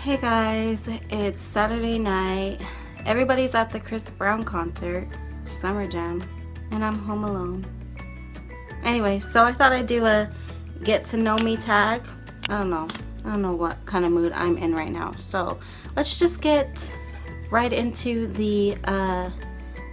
Hey guys, it's Saturday night. Everybody's at the Chris Brown concert, Summer Jam, and I'm home alone. Anyway, so I thought I'd do a get to know me tag. I don't know what kind of mood I'm in right now. So let's just get right into the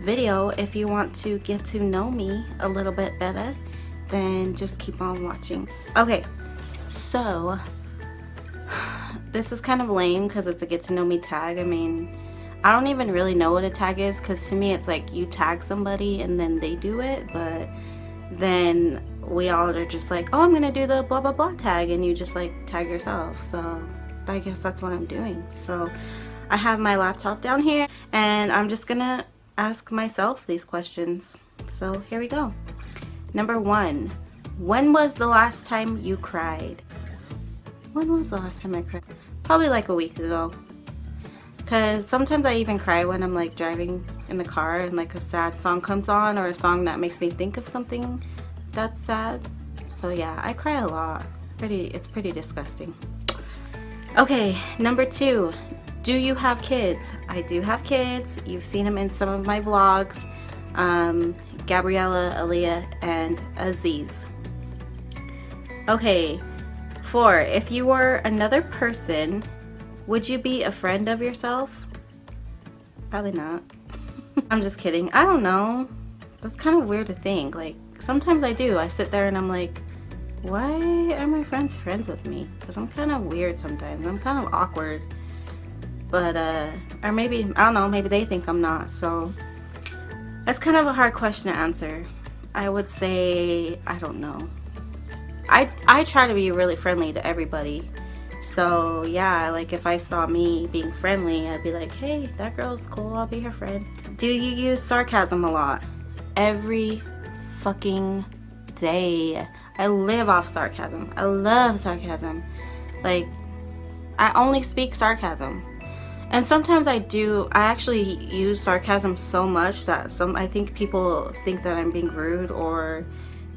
video. If you want to get to know me a little bit better, then just keep on watching. Okay, so this is kind of lame because it's a get to know me tag. I mean, I don't even really know what a tag is, because to me it's like you tag somebody and then they do it, but then we all are just like, oh, I'm gonna do the blah blah blah tag, and you just like tag yourself. So I guess that's what I'm doing. So I have my laptop down here and I'm just gonna ask myself these questions. So here we go. Number 1, when was the last time you cried? When was the last time I cried? Probably like a week ago. Because sometimes I even cry when I'm like driving in the car and like a sad song comes on, or a song that makes me think of something that's sad. So yeah, I cry a lot. It's pretty disgusting. Okay, number 2, do you have kids? I do have kids. You've seen them in some of my vlogs. Gabriella, Aaliyah, and Aziz. Okay, 4, if you were another person, would you be a friend of yourself? Probably not. I'm just kidding. I don't know. That's kind of weird to think. Like, sometimes I do. I sit there and I'm like, why are my friends with me? Because I'm kind of weird sometimes. I'm kind of awkward. But, or maybe, I don't know, maybe they think I'm not. So, that's kind of a hard question to answer. I would say, I don't know. I try to be really friendly to everybody. So yeah, like if I saw me being friendly, I'd be like, hey, that girl's cool, I'll be her friend. Do you use sarcasm a lot? Every fucking day. I live off sarcasm. I love sarcasm. Like, I only speak sarcasm. And sometimes I actually use sarcasm so much that I think people think that I'm being rude, or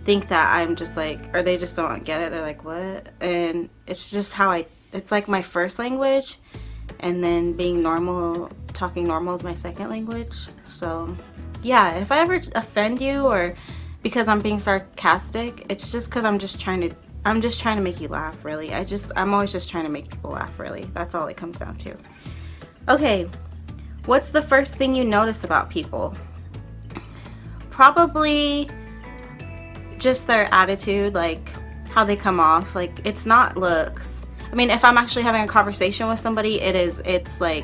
think that I'm just like, or they just don't get it. They're like, what? And it's just it's like my first language, and then talking normal is my second language. So yeah, if I ever offend you or because I'm being sarcastic, it's just because I'm just trying to make you laugh, really. I'm always just trying to make people laugh, really. That's all it comes down to. Okay, what's the first thing you notice about people? Probably just their attitude, like how they come off. Like, it's not looks. I mean, if I'm actually having a conversation with somebody, it's like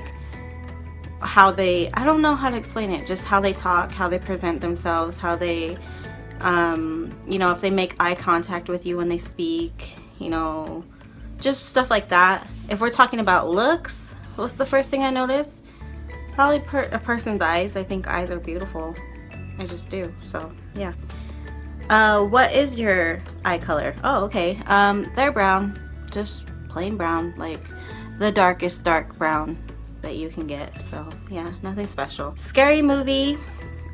how they, I don't know how to explain it, just how they talk, how they present themselves, how they, you know, if they make eye contact with you when they speak, you know, just stuff like that. If we're talking about looks, what's the first thing I notice? Probably a person's eyes. I think eyes are beautiful. I just do. So yeah. What is your eye color? Oh, okay. They're brown. Just plain brown, like the darkest dark brown that you can get. So yeah, nothing special. Scary movie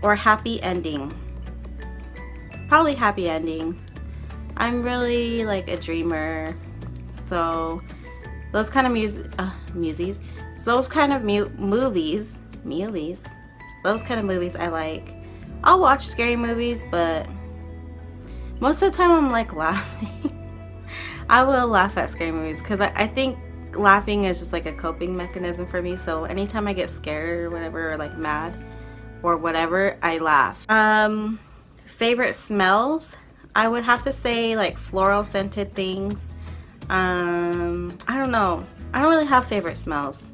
or happy ending? Probably happy ending. I'm really like a dreamer, so those kind of movies, those kind of movies I like. I'll watch scary movies, but most of the time I'm like laughing. I will laugh at scary movies because I think laughing is just like a coping mechanism for me. So anytime I get scared or whatever, or like mad or whatever, I laugh. Favorite smells? I would have to say like floral scented things. I don't know. I don't really have favorite smells.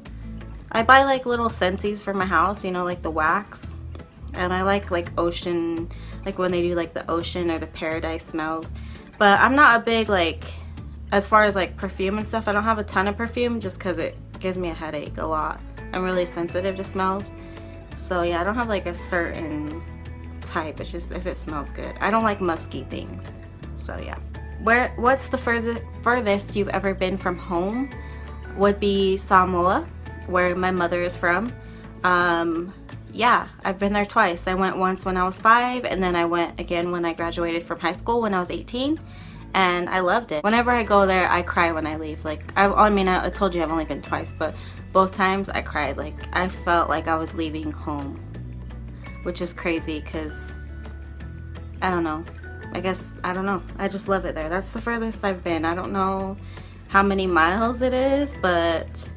I buy like little scentsies for my house, you know, like the wax. And I like ocean, like when they do like the ocean or the paradise smells. But I'm not a big, like, as far as like perfume and stuff, I don't have a ton of perfume just because it gives me a headache a lot. I'm really sensitive to smells. So yeah, I don't have like a certain type. It's just if it smells good. I don't like musky things. So yeah. What's the furthest you've ever been from home? Would be Samoa, where my mother is from. Yeah, I've been there twice. I went once when I was 5, and then I went again when I graduated from high school when I was 18. and I loved it. Whenever I go there, I cry when I leave. Like, I mean, I told you I've only been twice, but both times I cried. Like, I felt like I was leaving home, which is crazy because, I don't know. I guess, I don't know. I just love it there. That's the furthest I've been. I don't know how many miles it is, but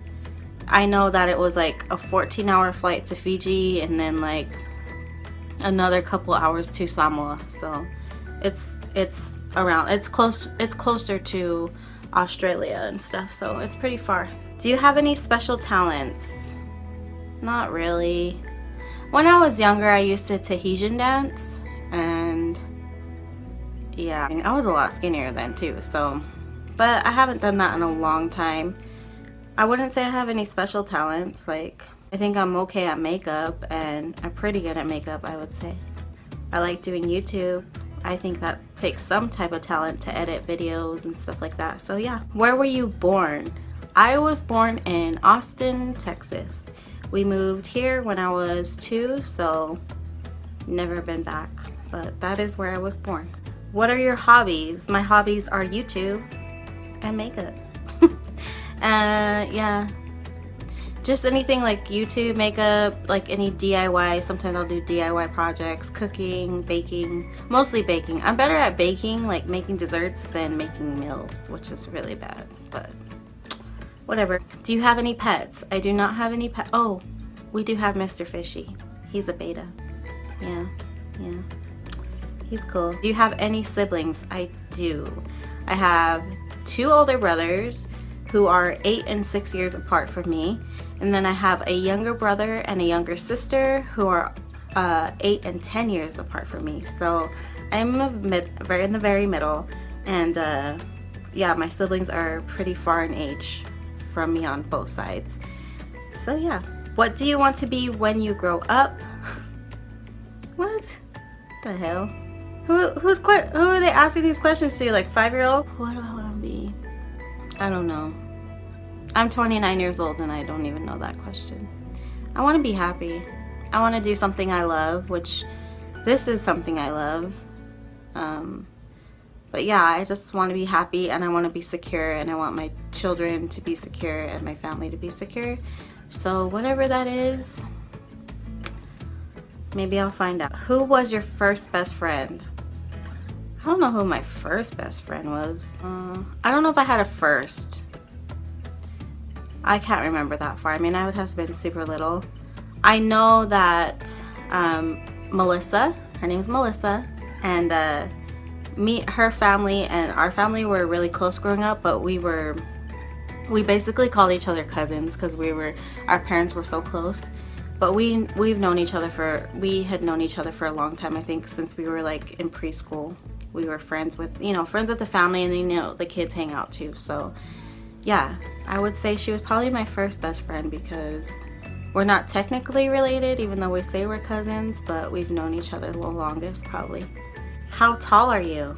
I know that it was like a 14-hour flight to Fiji and then like another couple hours to Samoa. So it's around, it's closer to Australia and stuff, so it's pretty far. Do you have any special talents? Not really. When I was younger, I used to Tahitian dance, and yeah, I was a lot skinnier then too, so, but I haven't done that in a long time. I wouldn't say I have any special talents. Like, I think I'm okay at makeup, and I'm pretty good at makeup, I would say. I like doing YouTube. I think that takes some type of talent to edit videos and stuff like that. So yeah. Where were you born? I was born in Austin, Texas. We moved here when I was 2, so never been back. But that is where I was born. What are your hobbies? My hobbies are YouTube and makeup. Yeah. Just anything like YouTube, makeup, like any DIY. Sometimes I'll do DIY projects, cooking, baking, mostly baking. I'm better at baking, like making desserts, than making meals, which is really bad, but whatever. Do you have any pets? I do not have any pets. Oh, we do have Mr. Fishy. He's a beta. Yeah. He's cool. Do you have any siblings? I do. I have 2 older brothers who are 8 and 6 years apart from me. And then I have a younger brother and a younger sister who are 8 and 10 years apart from me. So I'm in the very middle. And yeah, my siblings are pretty far in age from me on both sides. So yeah. What do you want to be when you grow up? What the hell? Who are they asking these questions to? Like 5-year-old? What do I want to be? I don't know. I'm 29 years old and I don't even know that question. I want to be happy. I want to do something I love, which this is something I love. But yeah, I just want to be happy, and I want to be secure, and I want my children to be secure and my family to be secure. So whatever that is, maybe I'll find out. Who was your first best friend? I don't know who my first best friend was. I don't know if I had a first. I can't remember that far. I mean, I would have been super little. I know that Melissa, her name is Melissa, and her family and our family were really close growing up, but we basically called each other cousins because our parents were so close. But we had known each other for a long time. I think since we were like in preschool. We were friends with the family, and then the kids hang out too. So yeah, I would say she was probably my first best friend because we're not technically related, even though we say we're cousins, but we've known each other the longest probably. How tall are you?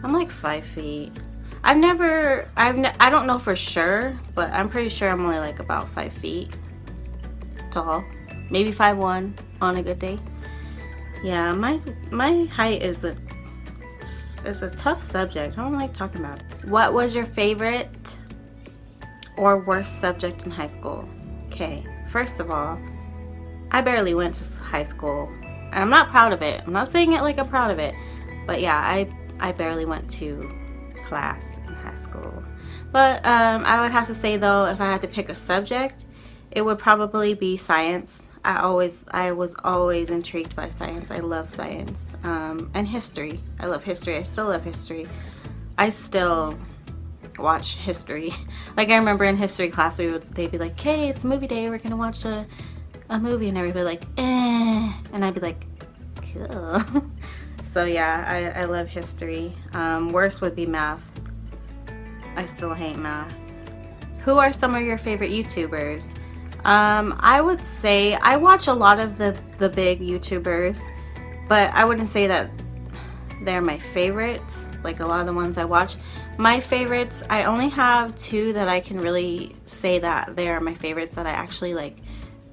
I'm like 5 feet. I don't know for sure, but I'm pretty sure I'm only like about 5 feet tall. Maybe 5'1" on a good day. Yeah, my height is a tough subject. I don't like talking about it. What was your favorite or worst subject in high school? Okay, first of all, I barely went to high school. And I'm not proud of it. I'm not saying it like I'm proud of it. But yeah, I barely went to class in high school. But I would have to say though, if I had to pick a subject, it would probably be science. I was always intrigued by science. I love science. And history. I love history. I still love history. I still watch history. Like I remember in history class, they'd be like, "Hey, it's movie day. We're gonna watch a movie," and everybody like, "Eh," and I'd be like, "Cool." So yeah, I love history. Worst would be math. I still hate math. Who are some of your favorite YouTubers? I would say I watch a lot of the big YouTubers, but I wouldn't say that they're my favorites. Like a lot of the ones I watch, my favorites, I only have 2 that I can really say that they are my favorites, that I actually like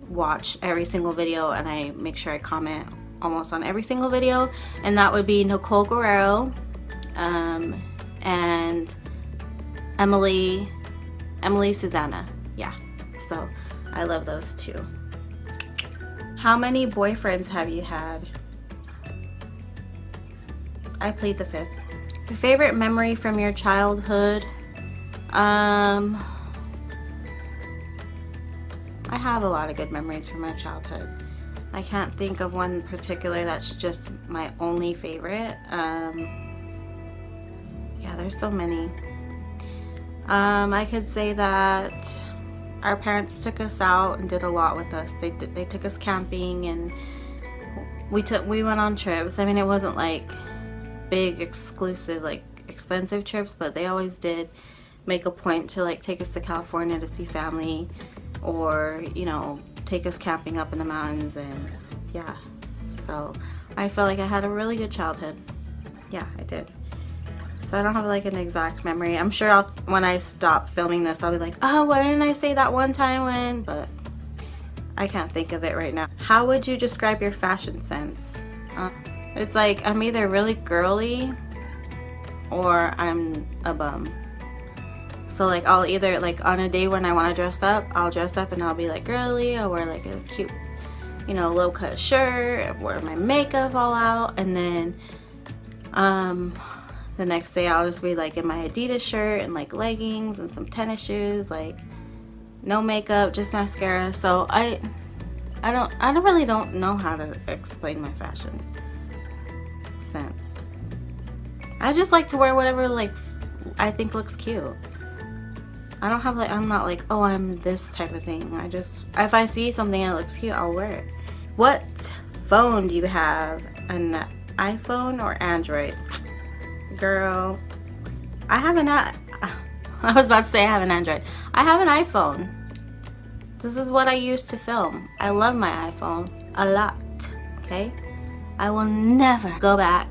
watch every single video, and I make sure I comment almost on every single video, and that would be Nicole Guerrero and Emily Susanna. Yeah, so I love those two. How many boyfriends have you had? I plead the fifth. Your favorite memory from your childhood? I have a lot of good memories from my childhood. I can't think of one particular that's just my only favorite. Yeah, there's so many. I could say that our parents took us out and did a lot with us. They took us camping, and we went on trips. I mean, it wasn't like big, exclusive, like expensive trips, but they always did make a point to like take us to California to see family, or, you know, take us camping up in the mountains. And yeah, so I feel like I had a really good childhood. Yeah, I did. So I don't have like an exact memory. I'm sure when I stop filming this, I'll be like, oh, why didn't I say that one time when? But I can't think of it right now. How would you describe your fashion sense? It's like I'm either really girly or I'm a bum. So like I'll either, like on a day when I want to dress up, I'll dress up and I'll be like girly. I'll wear like a cute, you know, low cut shirt, wear my makeup all out, and then the next day I'll just be like in my Adidas shirt and like leggings and some tennis shoes, like no makeup, just mascara. So I really don't know how to explain my fashion sense. I just like to wear whatever like I think looks cute. I don't have like, I'm not like, oh, I'm this type of thing. I just, if I see something that looks cute, I'll wear it. What phone do you have? An iPhone or Android? Girl, I have I was about to say I have an Android. I have an iPhone. This is what I use to film. I love my iPhone a lot, okay? I will never go back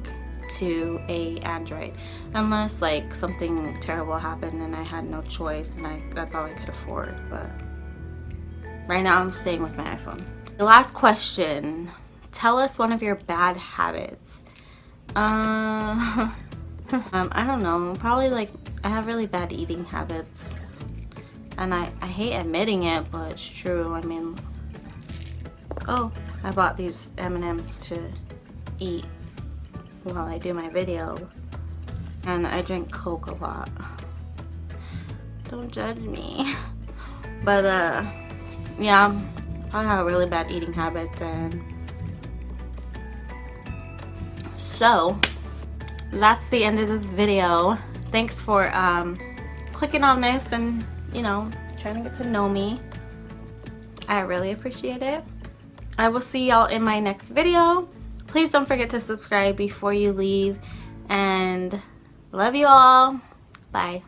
to a Android unless like something terrible happened and I had no choice and that's all I could afford. But right now I'm staying with my iPhone. The last question, tell us one of your bad habits. I don't know, probably like I have really bad eating habits, and I hate admitting it, but it's true. I mean, oh, I bought these M&Ms to eat while I do my video, and I drink Coke a lot. Don't judge me. But yeah, I have really bad eating habits, and so that's the end of this video. Thanks for clicking on this and, you know, trying to get to know me. I really appreciate it. I will see y'all in my next video. Please don't forget to subscribe before you leave, and love you all. Bye.